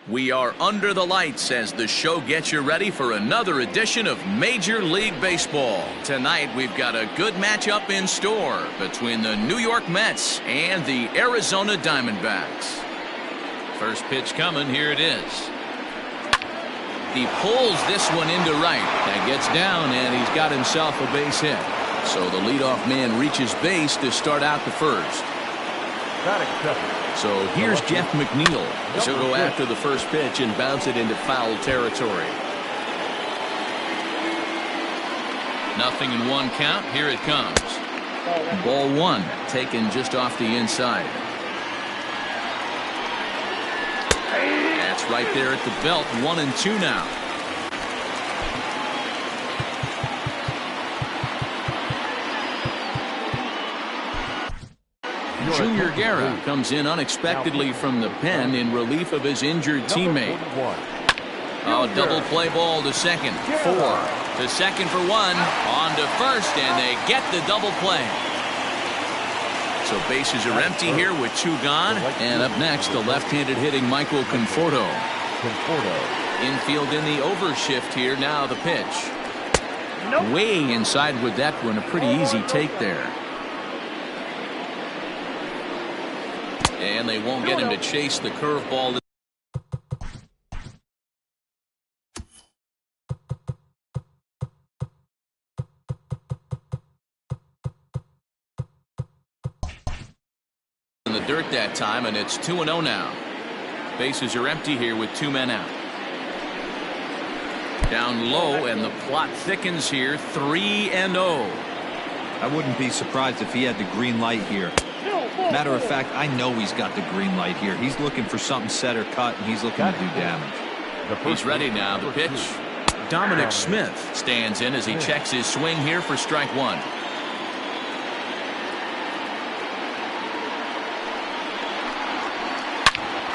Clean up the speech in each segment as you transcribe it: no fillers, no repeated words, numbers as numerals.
We are under the lights as the show gets you ready for another edition of Major League Baseball. Tonight we've got a good matchup in store between the New York Mets and the Arizona Diamondbacks. First pitch coming, here it is. He pulls this one into right. That gets down and he's got himself a base hit. So the leadoff man reaches base to start out the first. So here's Jeff McNeil. He'll go after the first pitch and bounce it into foul territory. Nothing in one count. Here it comes. Ball one, taken just off the inside. That's right there at the belt. 1-2 now. Junior Guerra comes in unexpectedly from the pen in relief of his injured teammate. Oh, double play ball to second. 4 to second for 1. On to first, and they get the double play. So bases are empty here with 2 gone. And up next, the left-handed hitting Michael Conforto. Infield in the overshift here. Now the pitch. Way inside with that one. A pretty easy take there. And they won't get him to chase the curveball. In the dirt that time, and it's 2-0 now. Bases are empty here with 2 men out. Down low, and the plot thickens here. 3-0. I wouldn't be surprised if he had the green light here. Matter of fact, I know he's got the green light here. He's looking for something set or cut, and he's looking to do damage. He's ready now. The pitch. Dominic Smith stands in as he checks his swing here for strike 1.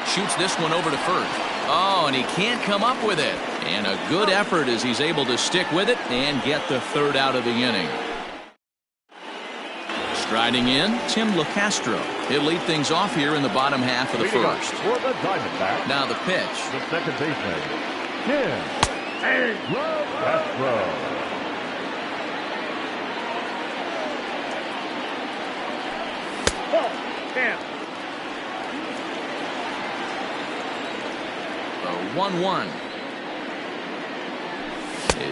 Shoots this one over to first. Oh, and he can't come up with it. And a good effort as he's able to stick with it and get the 3rd out of the inning. Striding in, Tim LeCastro. He'll lead things off here in the bottom half of the first. Now the pitch. The second baseman, Tim LeCastro. The 1-1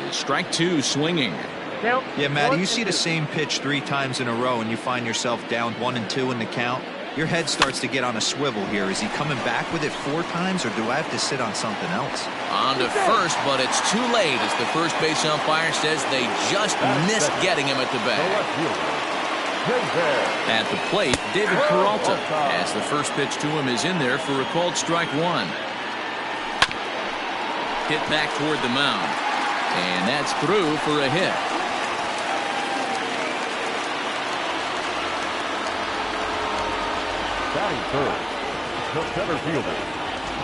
is strike 2 swinging. Yeah, Matty, you see the same pitch 3 times in a row and you find yourself down 1-2 in the count. Your head starts to get on a swivel here. Is he coming back with it 4 times, or do I have to sit on something else? On to first, but it's too late as the first base umpire says they just missed getting him at the bag. At the plate, David Peralta, as the first pitch to him is in there for a called strike 1. Hit back toward the mound, and that's through for a hit. The center fielder.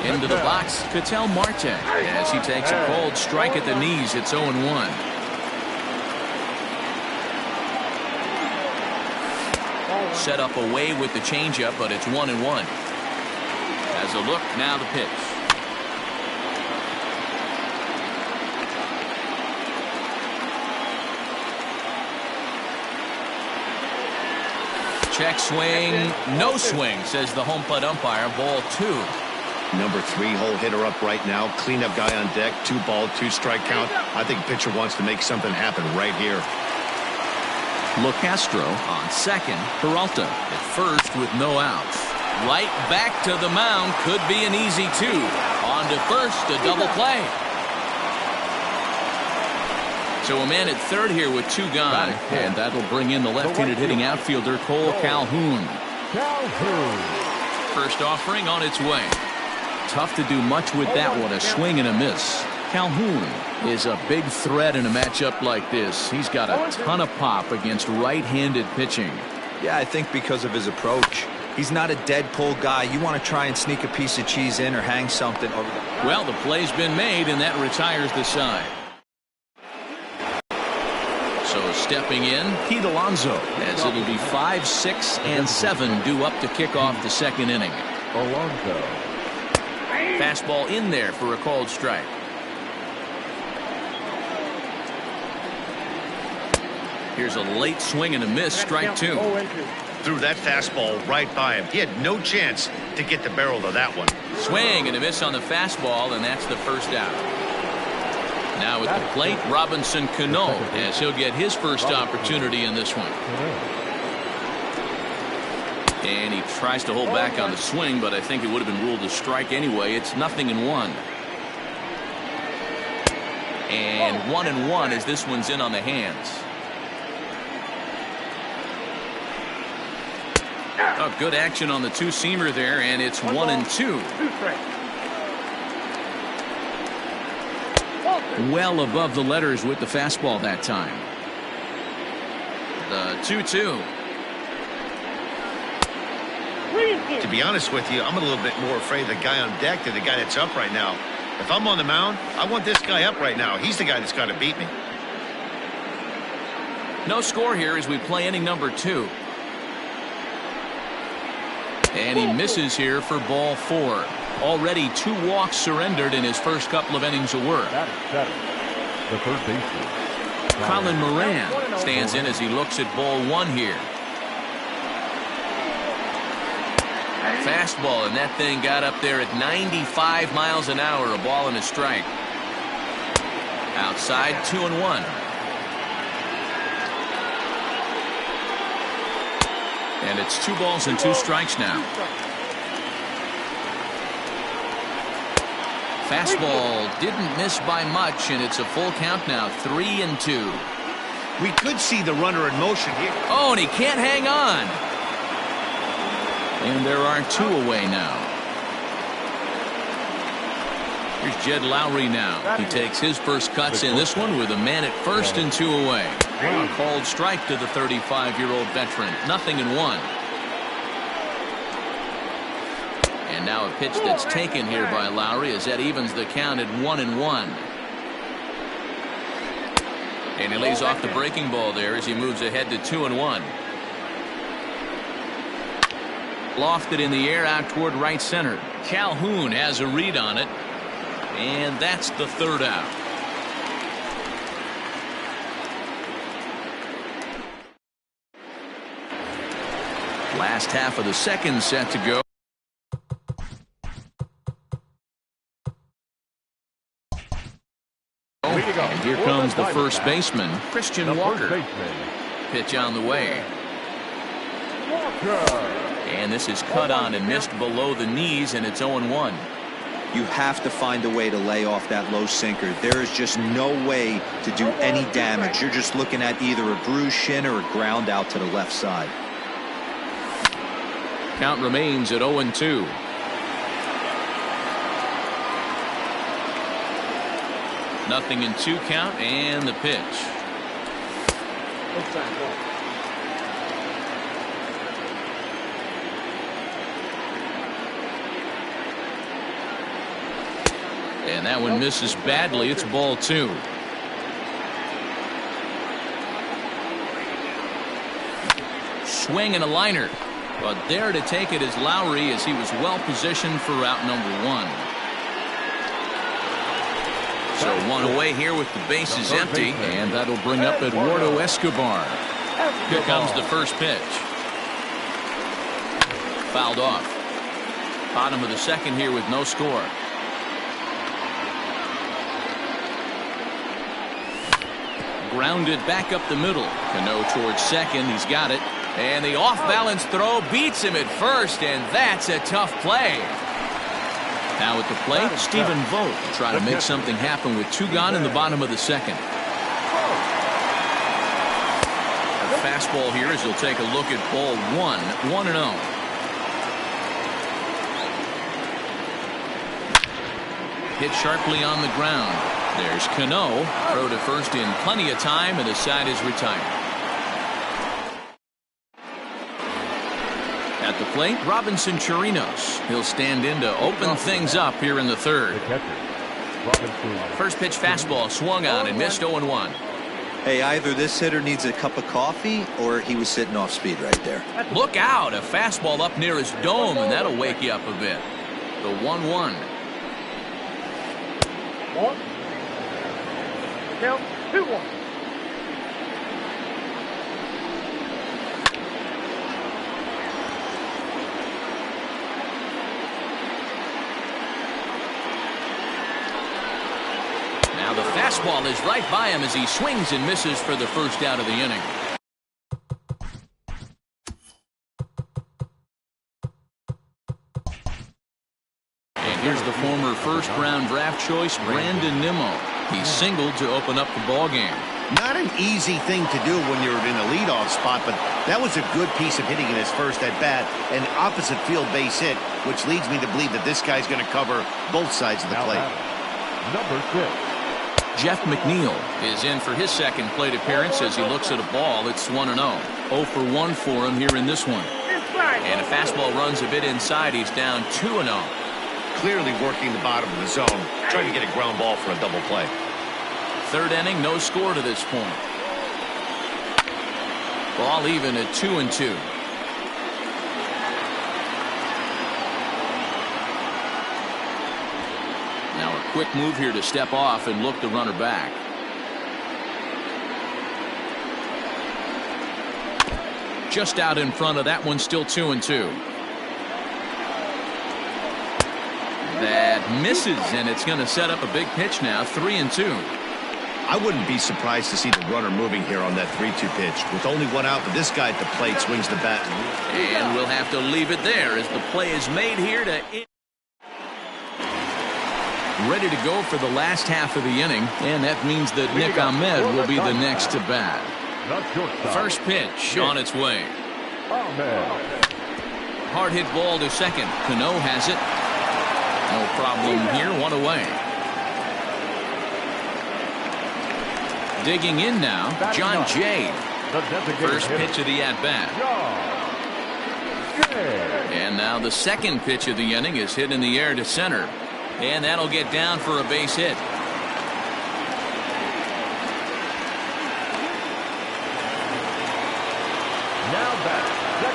Into the box, Ketel Marte, as he takes a cold strike at the knees. It's 0-1. Set up away with the changeup, but it's 1-1. As a look, now the pitch. Check swing, no swing, says the home plate umpire. Ball 2. Number 3 hole hitter up right now. Cleanup guy on deck. 2-ball, 2-strike count. I think pitcher wants to make something happen right here. LeCastro on second. Peralta at first with no outs. Right back to the mound. Could be an easy 2. On to first, a double play. So a man at third here with 2 gone, and that'll bring in the left-handed hitting outfielder Cole Calhoun. First offering on its way. Tough to do much with that one, a swing and a miss. Calhoun is a big threat in a matchup like this. He's got a ton of pop against right-handed pitching. Yeah, I think because of his approach. He's not a dead pull guy. You want to try and sneak a piece of cheese in or hang something over the... Well, the play's been made, and that retires the side. So stepping in, Pete Alonso, as it'll be 5, 6, and 7 due up to kick off the second inning. Alonso. Fastball in there for a called strike. Here's a late swing and a miss, strike 2. Threw that fastball right by him. He had no chance to get the barrel of that one. Swing and a miss on the fastball, and that's the first out. Now at the plate, Robinson Cano, as he'll get his first opportunity in this one. And he tries to hold back on the swing, but I think it would have been ruled a strike anyway. It's 0-1. And 1-1 as this one's in on the hands. Oh, good action on the two-seamer there, and it's 1-2. Well above the letters with the fastball that time. The 2-2. To be honest with you, I'm a little bit more afraid of the guy on deck than the guy that's up right now. If I'm on the mound, I want this guy up right now. He's the guy that's got to beat me. No score here as we play inning number 2. And he misses here for ball 4. Already 2 walks surrendered in his first couple of innings of work. The third baseman, Colin Moran stands in as he looks at ball 1 here. Fastball, and that thing got up there at 95 miles an hour. A ball and a strike. Outside, 2-1. And it's 2 balls and 2 strikes now. Fastball didn't miss by much, and it's a full count now, 3-2. We could see the runner in motion here. Oh, and he can't hang on. And there are 2 away now. Here's Jed Lowry now. He takes his first cuts in this one with a man at first and 2 away. A called strike to the 35-year-old veteran. 0-1. And now a pitch that's taken here by Lowry as that evens the count at 1-1. And he lays off the breaking ball there as he moves ahead to 2-1. Lofted in the air out toward right center. Calhoun has a read on it. And that's the 3rd out. Last half of the 2nd set to go. And here comes the first baseman, Christian Walker. Pitch on the way. And this is cut on and missed below the knees, and it's 0-1. You have to find a way to lay off that low sinker. There is just no way to do any damage. You're just looking at either a bruised shin or a ground out to the left side. Count remains at 0-2. Nothing in 2 count, and the pitch. And that one misses badly. It's ball 2. Swing and a liner. But there to take it is Lowry as he was well positioned for route number 1. So 1 away here with the bases empty, and that'll bring up Eduardo Escobar. Here comes the first pitch. Fouled off. Bottom of the 2nd here with no score. Grounded back up the middle. Cano towards 2nd. He's got it. And the off-balance throw beats him at first, and that's a tough play. Now at the plate, Stephen Vogt trying to make something happen with 2 gone in the bottom of the 2nd. A fastball here as he'll take a look at ball 1, 1-0. Hit sharply on the ground. There's Cano. Throw to first in plenty of time, and the side is retired. At the plate, Robinson Chirinos. He'll stand in to open things up here in the 3rd. First pitch fastball swung on and missed 0-1. Hey, either this hitter needs a cup of coffee or he was sitting off speed right there. Look out, a fastball up near his dome, and that'll wake you up a bit. The 1-1. 1. Count 2-1. Now the fastball is right by him as he swings and misses for the first out of the inning. And here's the former first-round draft choice, Brandon Nimmo. He singled to open up the ball game. Not an easy thing to do when you're in a leadoff spot, but that was a good piece of hitting in his first at-bat, an opposite field base hit, which leads me to believe that this guy's going to cover both sides of the plate. Number 6. Jeff McNeil is in for his second plate appearance as he looks at a ball. It's 1-0. 0 for 1 for him here in this one. And a fastball runs a bit inside. He's down 2-0. Clearly working the bottom of the zone, trying to get a ground ball for a double play. Third inning, no score to this point. Ball even at 2-2. Now a quick move here to step off and look the runner back. Just out in front of that one, still 2-2. That misses, and it's going to set up a big pitch now, 3-2. I wouldn't be surprised to see the runner moving here on that 3-2 pitch. With only one out, but this guy at the plate swings the bat. And we'll have to leave it there as the play is made here to... Ready to go for the last half of the inning, and that means that Nick Ahmed will be the next to bat. First pitch on its way. Hard hit ball to second. Cano has it. No problem here, 1 away. Digging in now, John Jay. First pitch of the at-bat. And now the second pitch of the inning is hit in the air to center. And that'll get down for a base hit.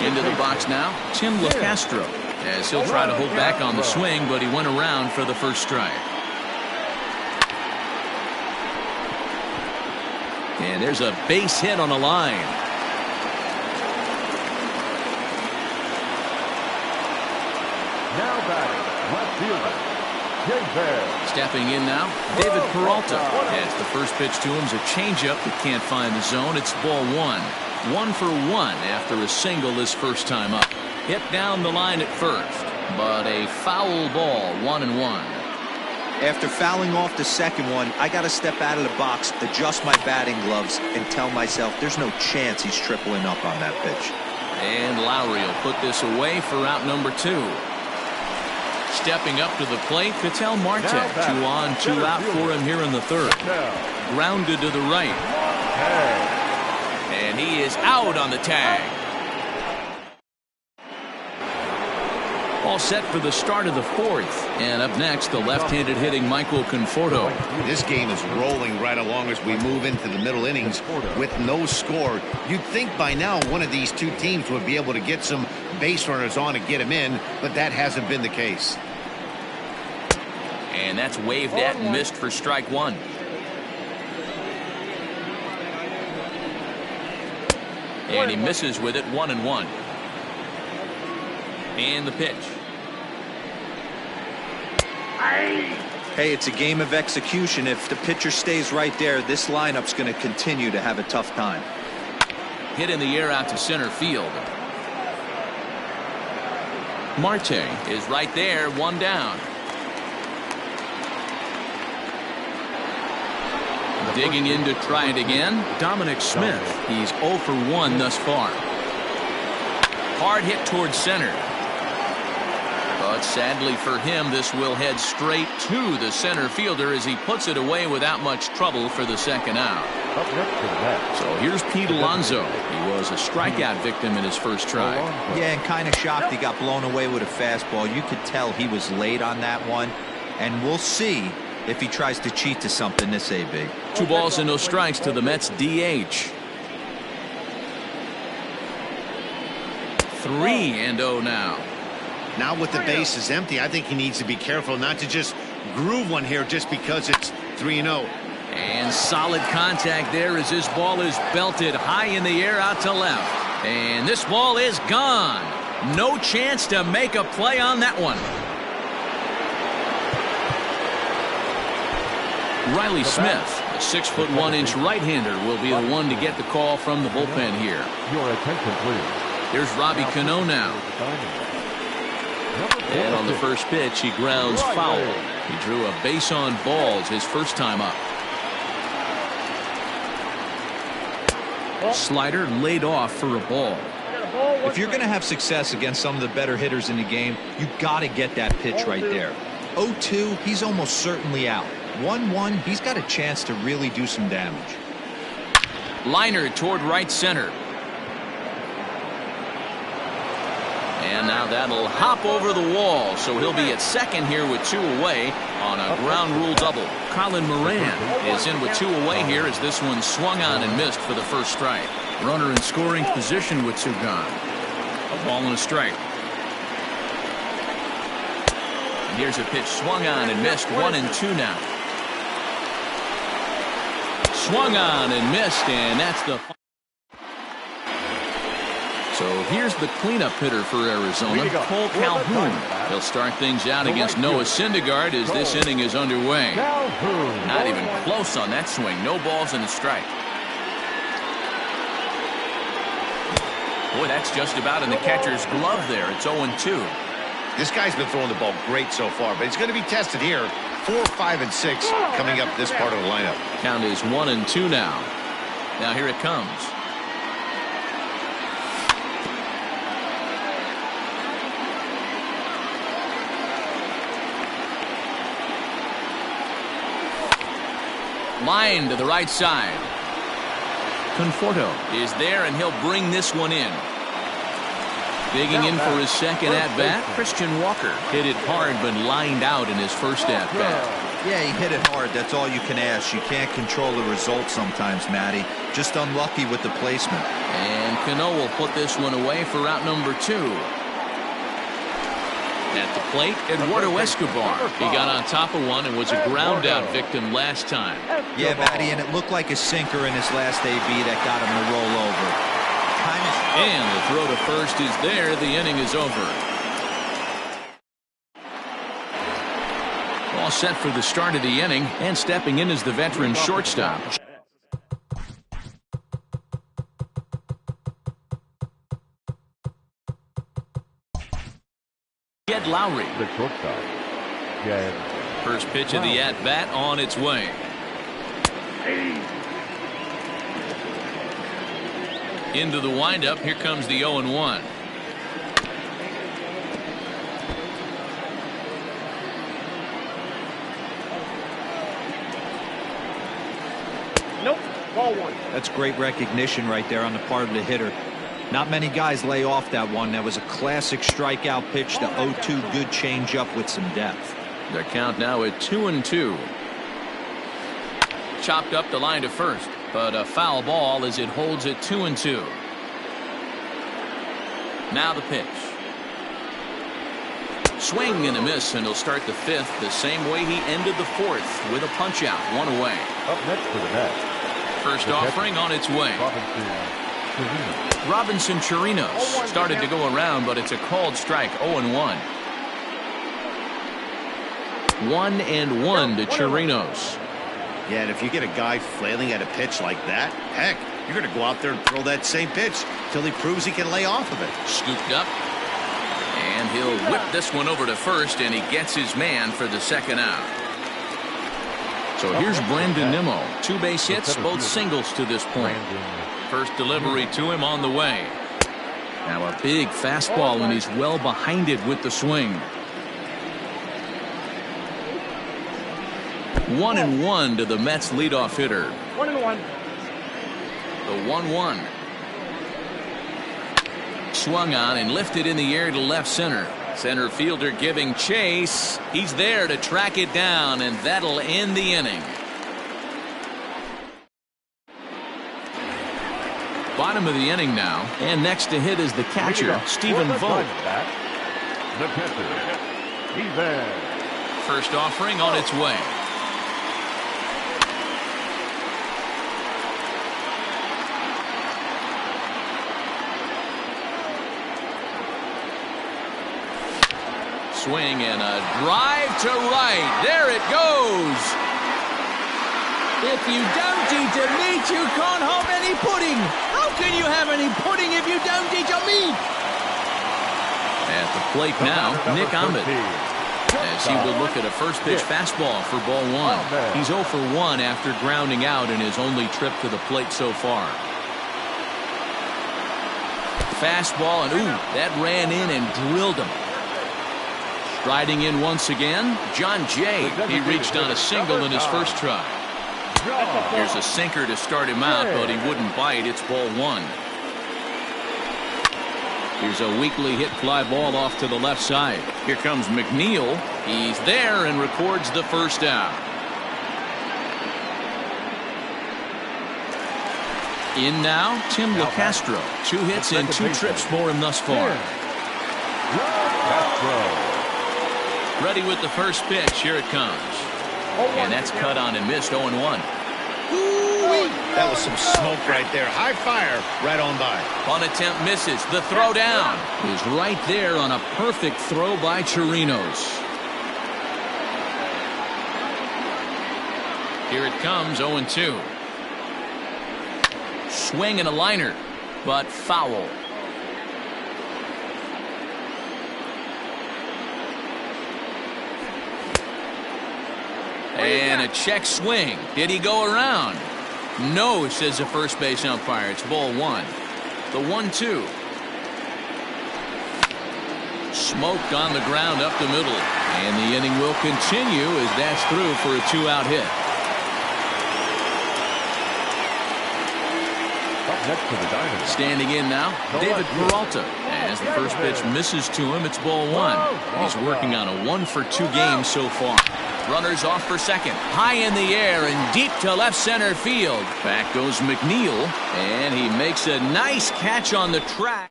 Into the box now, Tim LeCastro, as he'll try to hold back on the swing, but he went around for the first strike. And there's a base hit on the line. Now batting, left fielder. Stepping in now, David Peralta. As the first pitch to him is a changeup that can't find the zone. It's ball 1. 1 for 1 after a single his first time up. Hit down the line at first, but a foul ball, 1-1. After fouling off the second one, I got to step out of the box, adjust my batting gloves, and tell myself there's no chance he's tripling up on that pitch. And Lowry will put this away for out number 2. Stepping up to the plate, Ketel Marte. 2 on, 2 out for him here in the third. Grounded to the right. And he is out on the tag. All set for the start of the fourth. And up next, the left-handed hitting Michael Conforto. This game is rolling right along as we move into the middle innings with no score. You'd think by now one of these two teams would be able to get some base runners on and get him in, but that hasn't been the case. And that's waved at and missed for strike 1. And he misses with it, 1-1. And the pitch. Hey, it's a game of execution. If the pitcher stays right there, this lineup's going to continue to have a tough time. Hit in the air out to center field. Marte is right there, 1 down. Digging in to try it again, Dominic Smith. He's 0 for 1 thus far. Hard hit towards center. But sadly for him, this will head straight to the center fielder as he puts it away without much trouble for the second out. So here's Pete Alonso. He was a strikeout victim in his first try. Yeah, and kind of shocked he got blown away with a fastball. You could tell he was late on that one. And we'll see if he tries to cheat to something this AB. 2 balls and no strikes to the Mets DH. 3-0 now. Now with the base is empty, I think he needs to be careful not to just groove one here just because it's 3-0. And solid contact there as this ball is belted high in the air out to left. And this ball is gone. No chance to make a play on that one. Riley Smith, a 6'1" right-hander, will be the one to get the call from the bullpen here. Your attention, please. Here's Robbie Cano now. And on the first pitch, he grounds foul. He drew a base on balls his first time up. Slider laid off for a ball. If you're going to have success against some of the better hitters in the game, you got to get that pitch right there. 0-2, he's almost certainly out. 1-1, he's got a chance to really do some damage. Liner toward right center. And now that'll hop over the wall, so he'll be at second here with 2 away on a ground rule double. Colin Moran is in with 2 away here as this one swung on and missed for the first strike. Runner in scoring position with 2 gone. A ball and a strike. And here's a pitch swung on and missed. 1-2 now. Swung on and missed, and that's the... So here's the cleanup hitter for Arizona, Cole Calhoun. He'll start things out against Noah Syndergaard as this inning is underway. Not even close on that swing. No balls and a strike. Boy, that's just about in the catcher's glove there. It's 0-2. This guy's been throwing the ball great so far, but he's going to be tested here. 4, 5, and 6 coming up this part of the lineup. Count is 1-2 now. Now here it comes. Line to the right side. Conforto is there, and he'll bring this one in. Digging in for his second at-bat, Christian Walker hit it hard but lined out in his first at-bat. Yeah, he hit it hard. That's all you can ask. You can't control the result sometimes, Matty. Just unlucky with the placement. And Cano will put this one away for out number 2. At the plate, Eduardo Escobar. He got on top of one and was a ground-out victim last time. Yeah, Matty, and it looked like a sinker in his last AB that got him to roll over. And the throw to first is there. The inning is over. All set for the start of the inning, and stepping in is the veteran shortstop. Jed Lowry. The shortstop, Jed. First pitch of the at-bat on its way. Into the windup. Here comes the 0-1. Nope. Ball 1. That's great recognition right there on the part of the hitter. Not many guys lay off that one. That was a classic strikeout pitch. The 0-2 good changeup with some depth. Their count now at 2-2. Chopped up the line to first, but a foul ball as it holds it 2-2. Now the pitch. Swing and a miss, and he'll start the 5th the same way he ended the 4th with a punch out, 1 away. Up next to the net. First offering on its way. Robinson Chirinos started to go around, but it's a called strike. 0-1. 1-1 to Chirinos. Yeah, and if you get a guy flailing at a pitch like that, heck, you're going to go out there and throw that same pitch till he proves he can lay off of it. Scooped up, and he'll whip this one over to first, and he gets his man for the second out. So here's Brandon Nimmo. 2 base hits, both singles to this point. First delivery to him on the way. Now a big fastball, and he's well behind it with the swing. 1-1 to the Mets leadoff hitter. 1-1. The 1-1. Swung on and lifted in the air to left center. Center fielder giving chase. He's there to track it down, and that'll end the inning. Bottom of the inning now, and next to hit is the catcher, Stephen Vogt. The catcher, Stephen first offering on its way. Swing and a drive to right. There it goes. If you don't eat the meat, you can't have any pudding. How can you have any pudding if you don't eat your meat? At the plate now, Nick Ahmed, as he will look at a first pitch fastball for ball one. He's 0 for 1 after grounding out in his only trip to the plate so far. Fastball, and ooh, that ran in and drilled him. Striding in once again, John Jay. He reached on a single in his first try. Here's a sinker to start him out, but he wouldn't bite. It's ball one. Here's a weakly hit fly ball off to the left side. Here comes McNeil. He's there and records the first out. In now, Tim LeCastro. 2 hits and 2 trips for him thus far. Ready with the first pitch. Here it comes. And that's cut on and missed. 0-1. That was some smoke right there. High fire right on by. On attempt misses. The throw down is right there on a perfect throw by Chirinos. Here it comes. 0-2. Swing and a liner, but foul. And a check swing. Did he go around? No, says the first base umpire. It's ball one. The 1-2. Smoked on the ground up the middle. And the inning will continue as that's through for a 2-out hit. Standing in now, David Peralta. As the first pitch misses to him, it's ball one. He's working on a 1 for 2 game so far. Runners off for second. High in the air and deep to left center field. Back goes McNeil, and he makes a nice catch on the track.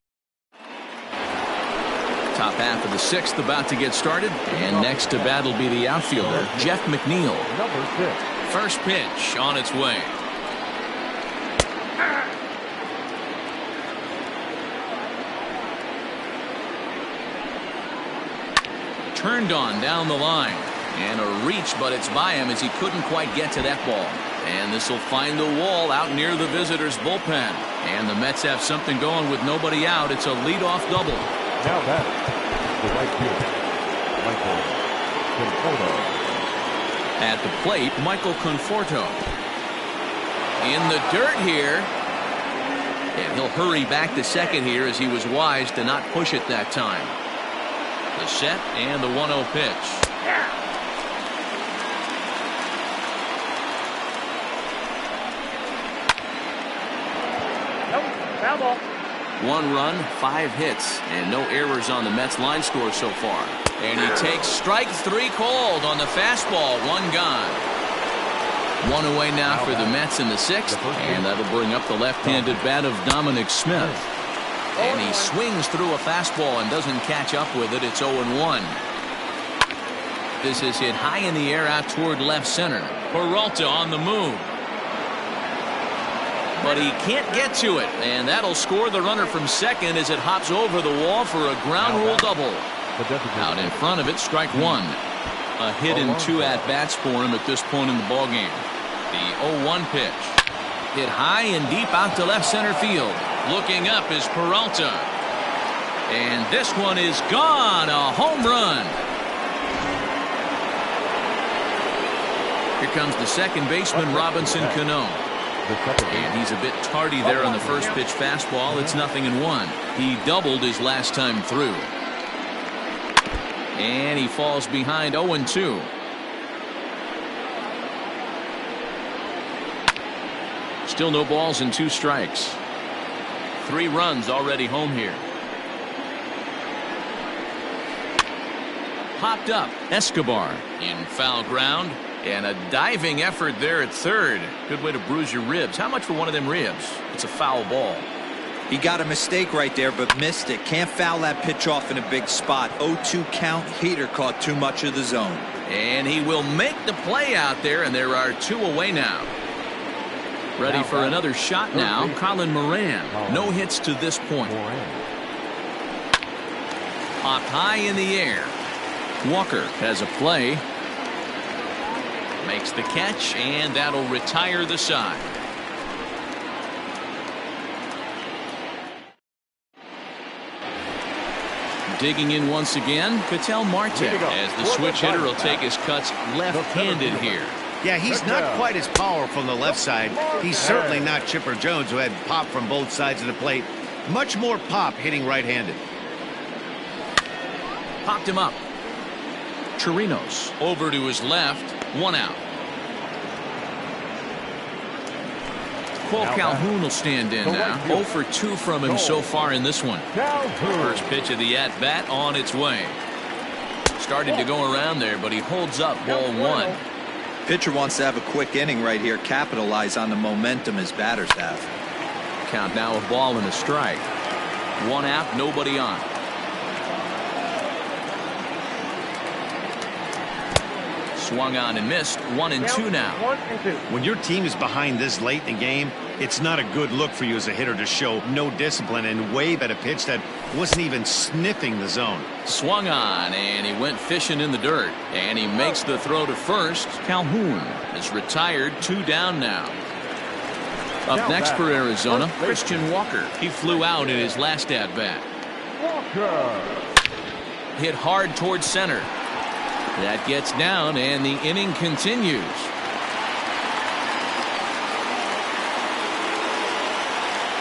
Top half of the 6th about to get started, and next to bat will be the outfielder, Jeff McNeil. First pitch on its way. Turned on down the line. And a reach, but it's by him as he couldn't quite get to that ball. And this will find the wall out near the visitors' bullpen. And the Mets have something going with nobody out. It's a leadoff double. Now that the right fielder, Michael Conforto. At the plate, Michael Conforto. In the dirt here. And he'll hurry back to second here as he was wise to not push it that time. The set and the 1-0 pitch. Foul ball. 1 run, 5 hits, and no errors on the Mets line score so far. And he takes strike 3 called on the fastball. 1 gone. 1 away now for the Mets in the 6th, and that'll bring up the left-handed bat of Dominic Smith. And he swings through a fastball and doesn't catch up with it. It's 0-1. This is hit high in the air out toward left center. Peralta on the move. But he can't get to it, and that'll score the runner from second as it hops over the wall for a ground rule double. Out in front of it, strike 1. A hit and 2 at-bats for him at this point in the ballgame. The 0-1 pitch. Hit high and deep out to left center field. Looking up is Peralta. And this one is gone. A home run. Here comes the second baseman, Robinson Cano. And he's a bit tardy there on the first pitch fastball. It's 0-1. He doubled his last time through. And he falls behind 0-2. Still no balls and 2 strikes. 3 runs already home here. Popped up. Escobar in foul ground. And a diving effort there at third. Good way to bruise your ribs. How much for one of them ribs? It's a foul ball. He got a mistake right there, but missed it. Can't foul that pitch off in a big spot. 0-2 count. Heater caught too much of the zone. And he will make the play out there, and there are 2 away now. Ready for another shot now, Colin Moran. No hits to this point. Popped high in the air. Walker has a play. Makes the catch, and that'll retire the side. Digging in once again, Ketel Marte, as the switch hitter will take his cuts left-handed here. Yeah, he's not quite as powerful on the left side. He's certainly not Chipper Jones, who had pop from both sides of the plate. Much more pop hitting right-handed. Popped him up. Chirinos over to his left. 1 out. Cole Calhoun will stand in now. 0 for 2 from him so far in this one. First pitch of the at-bat on its way. Started to go around there, but he holds up ball 1. Pitcher wants to have a quick inning right here, capitalize on the momentum his batters have. Count now a ball and a strike. 1 out, nobody on. Swung on and missed. 1-2 now. When your team is behind this late in the game, it's not a good look for you as a hitter to show no discipline and wave at a pitch that wasn't even sniffing the zone. Swung on, and he went fishing in the dirt. And he makes the throw to first. Calhoun is retired. 2 down now. Up next for Arizona, Christian Walker. He flew out in his last at-bat. Hit hard towards center. That gets down, and the inning continues.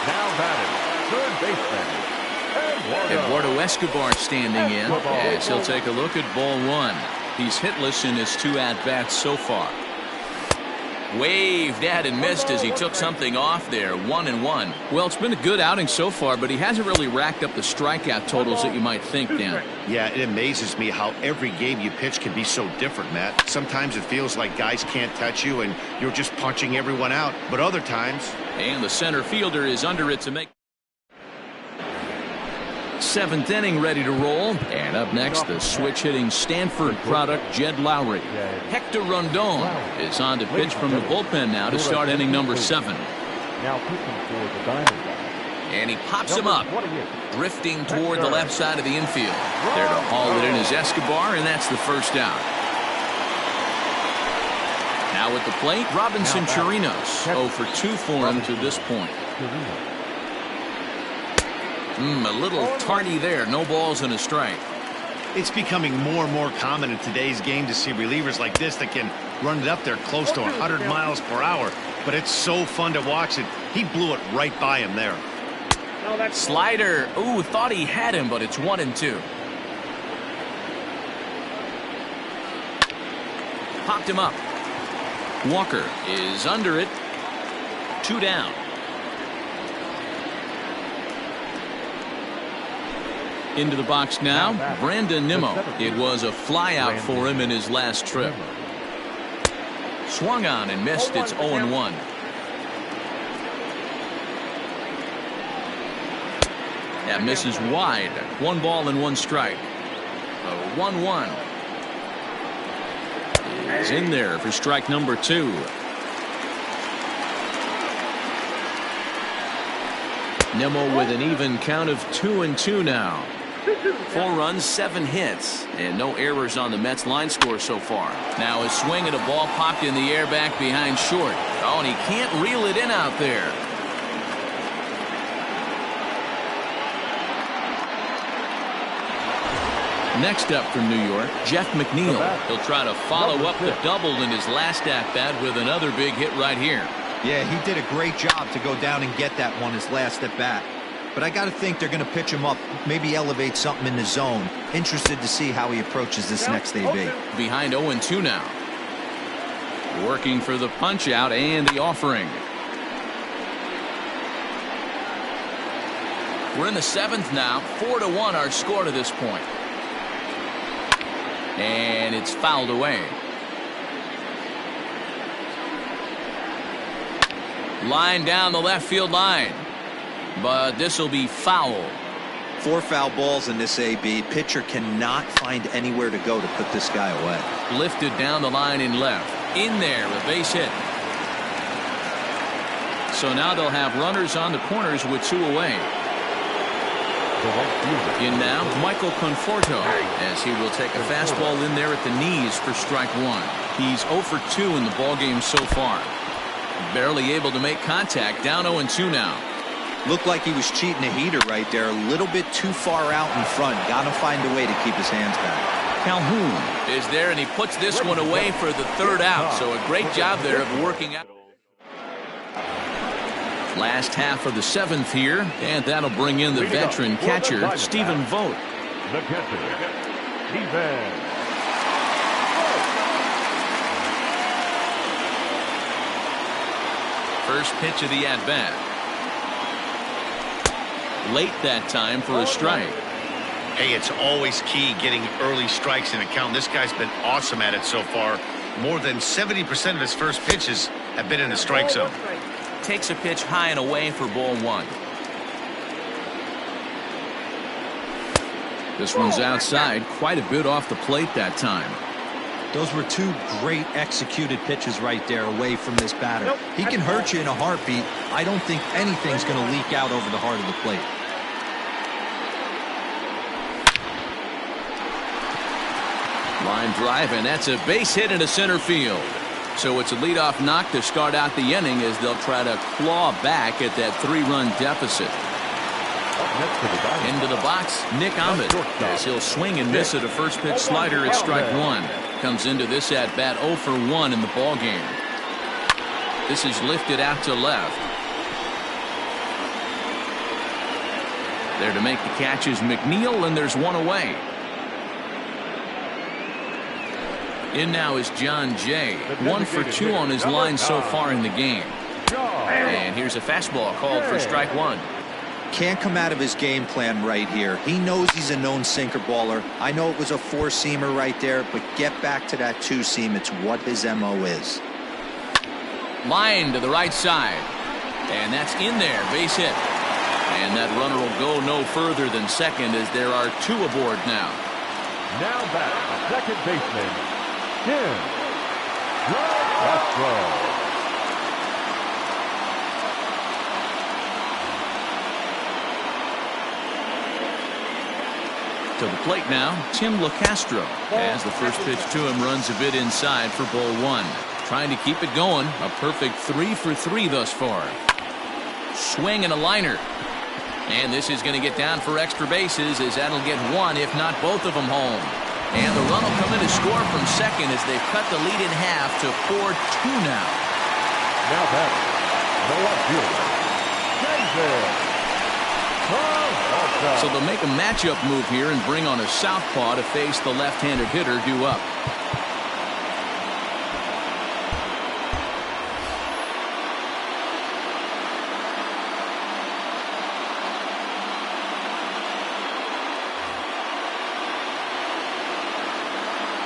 Now batting, third baseman, Eduardo Escobar standing in as he'll take a look at ball 1. He's hitless in his 2 at-bats so far. Waved at and missed as he took something off there. 1-1. Well, it's been a good outing so far, but he hasn't really racked up the strikeout totals that you might think, Dan. Yeah, it amazes me how every game you pitch can be so different, Matt. Sometimes it feels like guys can't touch you and you're just punching everyone out, but other times. And the center fielder is under it to make. 7th inning ready to roll. And up next, the switch-hitting Stanford product, Jed Lowry. Hector Rondon is on to pitch from the bullpen now to start inning number 7. now pitching for the Diamondbacks. And he pops him up, drifting toward the left side of the infield. There to haul it in is Escobar, and that's the first out. Now at the plate, Robinson Chirinos. 0 for 2 for him to this point. A little tardy there. No balls and a strike. It's becoming more and more common in today's game to see relievers like this that can run it up there close to 100 miles per hour. But it's so fun to watch it. He blew it right by him there. Slider. Ooh, thought he had him, but it's 1-2. Popped him up. Walker is under it. 2 down. Into the box now, Brandon Nimmo. It was a flyout for him in his last trip. Swung on and missed. It's 0-1. That misses wide. 1 ball and 1 strike. The 1-1 is in there for strike number 2. Nimmo with an even count of 2-2 now. 4 runs, 7 hits, and no errors on the Mets line score so far. Now a swing at a ball popped in the air back behind short. Oh, and he can't reel it in out there. Next up from New York, Jeff McNeil. He'll try to follow up the double in his last at-bat with another big hit right here. Yeah, he did a great job to go down and get that one his last at-bat. But I got to think they're going to pitch him up, maybe elevate something in the zone. Interested to see how he approaches this next AB. Behind 0-2 now. Working for the punch-out and the offering. We're in the 7th now. 4-1 our score to this point. And it's fouled away. Line down the left field line. But this will be foul. 4 foul balls in this AB. Pitcher cannot find anywhere to go to put this guy away. Lifted down the line in left. In there, a base hit. So now they'll have runners on the corners with 2 away. In now, Michael Conforto, as he will take a fastball in there at the knees for strike 1. He's 0 for 2 in the ballgame so far. Barely able to make contact, down 0-2 now. Looked like he was cheating a heater right there, a little bit too far out in front. Gotta find a way to keep his hands back. Calhoun is there, and he puts this one away for the 3rd out. So a great job there of working out. Last half of the 7th here, and that'll bring in the veteran catcher, Stephen Vogt. The catcher, Stephen. First pitch of the at-bat. Late that time for a strike. Hey, it's always key getting early strikes in a count. This guy's been awesome at it so far. More than 70% of his first pitches have been in the strike zone. Takes a pitch high and away for ball 1. This one's outside, quite a bit off the plate that time. Those were 2 great executed pitches right there away from this batter. He can hurt you in a heartbeat. I don't think anything's going to leak out over the heart of the plate. Line drive, and that's a base hit into center field. So it's a leadoff knock to start out the inning as they'll try to claw back at that 3-run deficit. Into the box, Nick Ahmed, as he'll swing and miss at a first pitch slider at strike 1. Comes into this at bat 0 for 1 in the ball game. This is lifted out to left. There to make the catch is McNeil, and there's 1 away. In now is John Jay. 1 for 2 on his line so far in the game. And here's a fastball called for strike 1. Can't come out of his game plan right here. He knows he's a known sinker baller. I know it was a 4-seamer right there, but get back to that 2-seam. It's what his MO is. Line to the right side. And that's in there. Base hit. And that runner will go no further than second as there are 2 aboard now. Now back, second baseman, Tim Castro. To the plate now, Tim LaCastro, as the first pitch to him runs a bit inside for ball 1. Trying to keep it going. A perfect 3 for 3 thus far. Swing and a liner. And this is going to get down for extra bases as that'll get 1, if not both of them home. And the run will come in to score from second as they've cut the lead in half to 4-2 now. Now back, the left fielder, David. So they'll make a matchup move here and bring on a southpaw to face the left-handed hitter due up.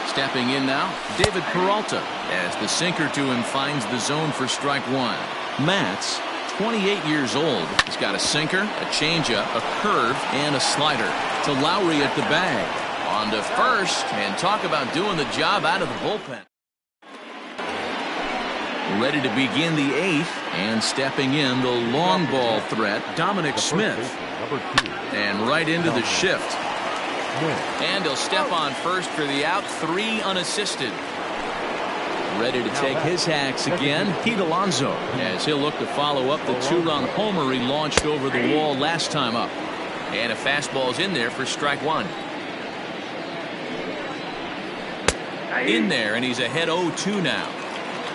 Stepping in now, David Peralta, as the sinker to him finds the zone for strike 1. Matz, 28 years old. He's got a sinker, a changeup, a curve, and a slider. To Lowry at the bag. On to first, and talk about doing the job out of the bullpen. Ready to begin the 8th, and stepping in the long ball threat, Dominic Smith. And right into the shift. And he'll step on first for the out, 3 unassisted. Ready to take his hacks again, Pete Alonso, as he'll look to follow up the 2-run homer he launched over the wall last time up. And a fastball's in there for strike 1. In there, and he's ahead 0-2 now.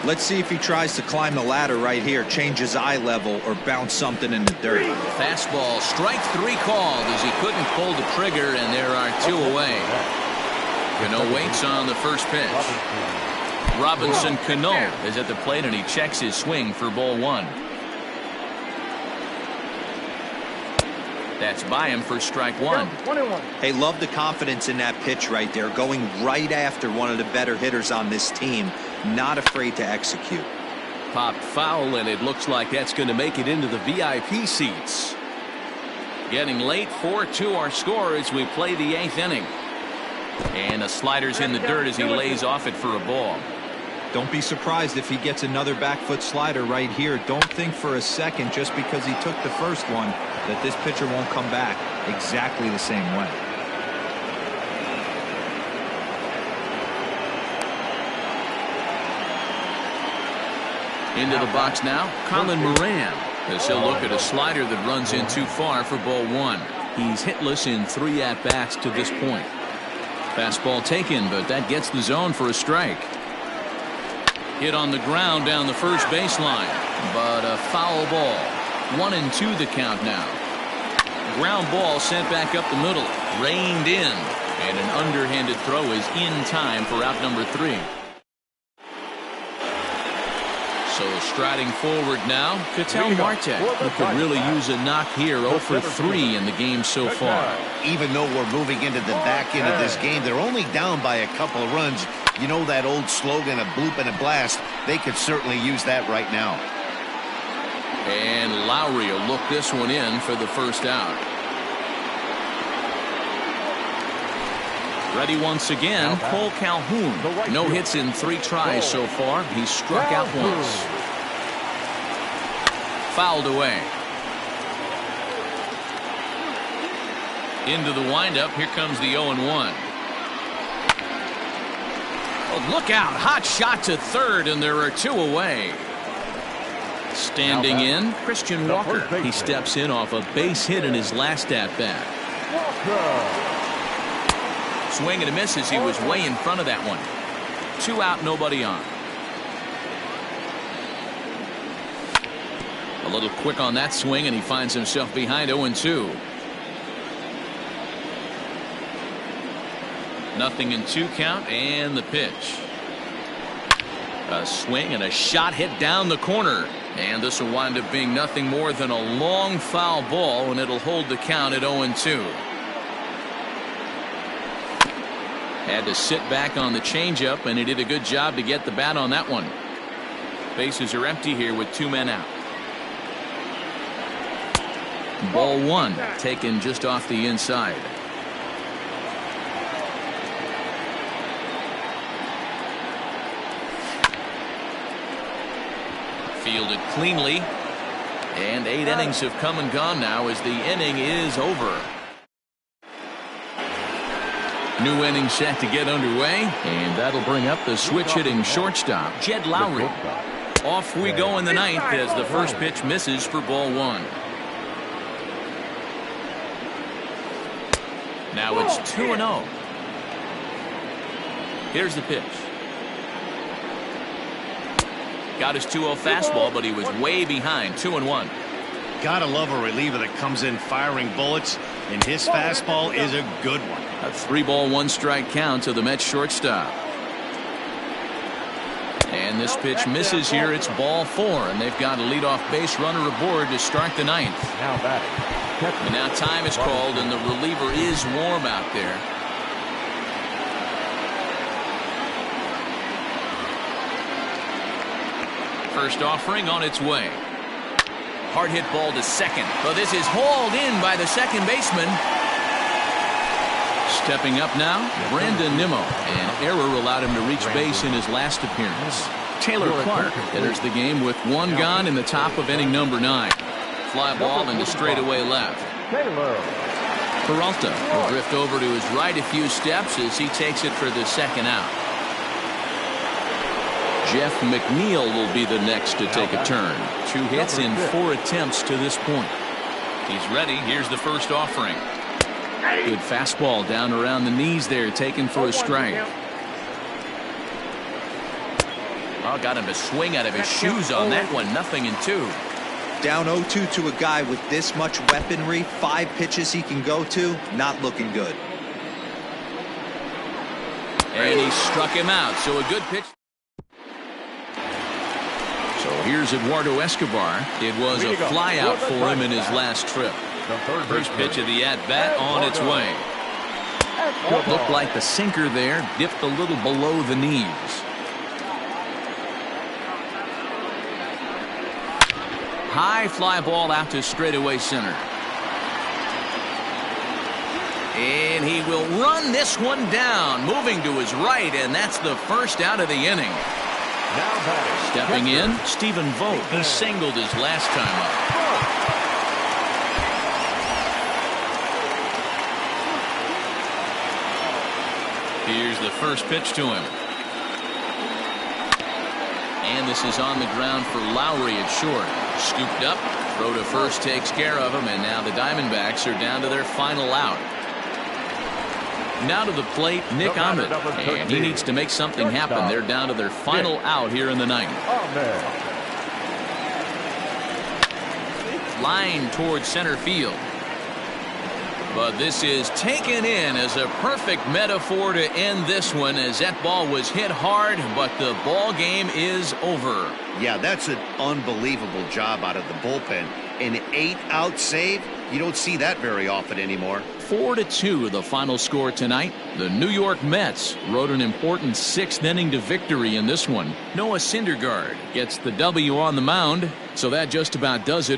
Let's see if he tries to climb the ladder right here, change his eye level, or bounce something in the dirt. Fastball, strike 3 called as he couldn't pull the trigger, and there are 2 away. Cano waits on the first pitch. Robinson Cano is at the plate, and he checks his swing for ball 1. That's by him for strike 1. Hey, love the confidence in that pitch right there, going right after one of the better hitters on this team. Not afraid to execute. Popped foul, and it looks like that's going to make it into the VIP seats. Getting late, 4-2 our score as we play the 8th inning. And a slider's in the dirt as he lays off it for a ball. Don't be surprised if he gets another back foot slider right here. Don't think for a second, just because he took the first one, that this pitcher won't come back exactly the same way. Into the box now, Colin Moran, as he'll look at a slider that runs in too far for ball one. He's hitless in 3 at-bats to this point. Fastball taken, but that gets the zone for a strike. Hit on the ground down the first baseline, but a foul ball. 1-2 the count now. Ground ball sent back up the middle, reined in, and an underhanded throw is in time for out number 3. So striding forward now, Ketel Marte, who could really use a knock here. 0 for 3 in the game so far. Even though we're moving into the back end of this game, they're only down by a couple of runs. You know that old slogan, a bloop and a blast. They could certainly use that right now. And Lowry will look this one in for the first out. Ready once again, Cole Calhoun. No hits in 3 tries so far. He's struck out once. Fouled away. Into the windup. Here comes the 0-1. Oh, look out. Hot shot to third, and there are 2 away. Standing in, Christian Walker. He steps in off a base hit in his last at-bat. Swing and a miss as he was way in front of that one. 2 out, nobody on. A little quick on that swing, and he finds himself behind 0-2. Nothing in 2 count, and the pitch. A swing and a shot hit down the corner. And this will wind up being nothing more than a long foul ball, and it'll hold the count at 0-2. Had to sit back on the changeup, and he did a good job to get the bat on that one. Bases are empty here with 2 men out. Ball 1 taken just off the inside. Fielded cleanly, and 8 innings have come and gone now as the inning is over. New inning set to get underway, and that'll bring up the switch-hitting shortstop, Jed Lowry. Off we go in the 9th as the first pitch misses for ball 1. Now it's 2-0. Here's the pitch. Got his 2-0 fastball, but he was way behind. 2-1. Gotta love a reliever that comes in firing bullets, and his fastball is a good one. A 3-ball 1-strike count to the Mets shortstop. And this pitch misses here. It's ball 4, and they've got a leadoff base runner aboard to start the 9th. Now batting. And now time is called, and the reliever is warm out there. First offering on its way. Hard hit ball to second. But this is hauled in by the second baseman. Stepping up now, Brandon Nimmo. An error allowed him to reach base in his last appearance. Taylor Clark enters the game with 1 gone in the top of inning number 9. Fly ball into straightaway left. Peralta will drift over to his right a few steps as he takes it for the second out. Jeff McNeil will be the next to take a turn. 2 hits in 4 attempts to this point. He's ready. Here's the first offering. Good fastball down around the knees there, taken for a strike. Oh, got him to swing out of his shoes on that one. 0-2. Down 0-2 to a guy with this much weaponry, 5 pitches he can go to, not looking good. And he struck him out, so a good pitch. So here's Eduardo Escobar. It was a fly out for him in his last trip. First pitch of the at-bat on its way. Looked like the sinker there, dipped a little below the knees. High fly ball out to straightaway center. And he will run this one down, moving to his right, and that's the first out of the inning. Now batting. Stepping in, Stephen Vogt. He singled his last time up. Here's the first pitch to him. And this is on the ground for Lowry at short. Scooped up, throw to first takes care of him, and now the Diamondbacks are down to their final out. Now to the plate, Nick Ahmed, and he needs to make something happen. They're down to their final out here in the ninth. Line towards center field. But this is taken in as a perfect metaphor to end this one, as that ball was hit hard, but the ball game is over. Yeah, that's an unbelievable job out of the bullpen. An 8-out save, you don't see that very often anymore. 4-2 the final score tonight. The New York Mets rode an important 6th inning to victory in this one. Noah Syndergaard gets the W on the mound, so that just about does it